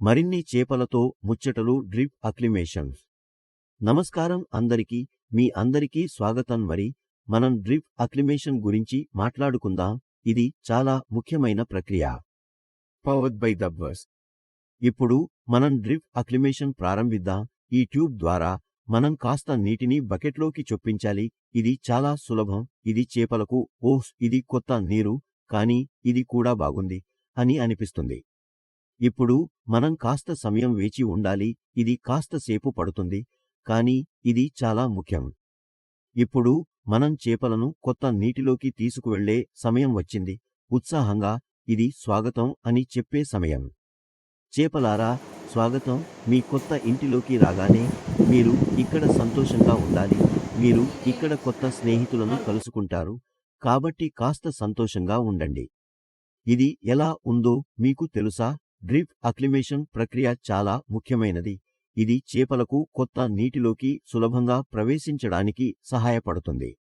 మరిన్ని చేపలతో ముచ్చటలు డ్రిప్ అక్లిమేషన్స్. నమస్కారం అందరికీ, మీ అందరికీ స్వాగతం. మనం డ్రిప్ అక్లిమేషన్ గురించి మాట్లాడుకుందాం. ఇది చాలా ముఖ్యమైన ప్రక్రియ. Powered by dubbers. ఇప్పుడు మనం డ్రిప్ అక్లిమేషన్ ప్రారంభిద్దాం. ఈ ట్యూబ్ ద్వారా మనం కాస్త నీటిని బకెట్లోకి చొప్పించాలి. ఇది చాలా సులభం. ఇది చేపలకు ఓహ్ ఇది కొత్త నీరు, కానీ ఇది కూడా బాగుంది అని అనిపిస్తుంది. ఇప్పుడు మనం కాస్త సమయం వేచి ఉండాలి. ఇది కాస్త సేపు పడుతుంది, కానీ ఇది చాలా ముఖ్యం. ఇప్పుడు మనం చేపలను కొత్త నీటిలోకి తీసుకువెళ్లే సమయం వచ్చింది. ఉత్సాహంగా ఇది స్వాగతం అని చెప్పే సమయం. చేపలారా, స్వాగతం. మీ కొత్త ఇంటిలోకి రాగానే మీరు ఇక్కడ సంతోషంగా ఉండాలి. మీరు ఇక్కడ కొత్త స్నేహితులను కలుసుకుంటారు, కాబట్టి కాస్త సంతోషంగా ఉండండి. ఇది ఎలా ఉందో మీకు తెలుసా? డ్రిప్ అక్లిమేషన్ ప్రక్రియ చాలా ముఖ్యమైనది. ఇది చేపలకు కొత్త నీటిలోకి సులభంగా ప్రవేశించడానికి సహాయపడుతుంది.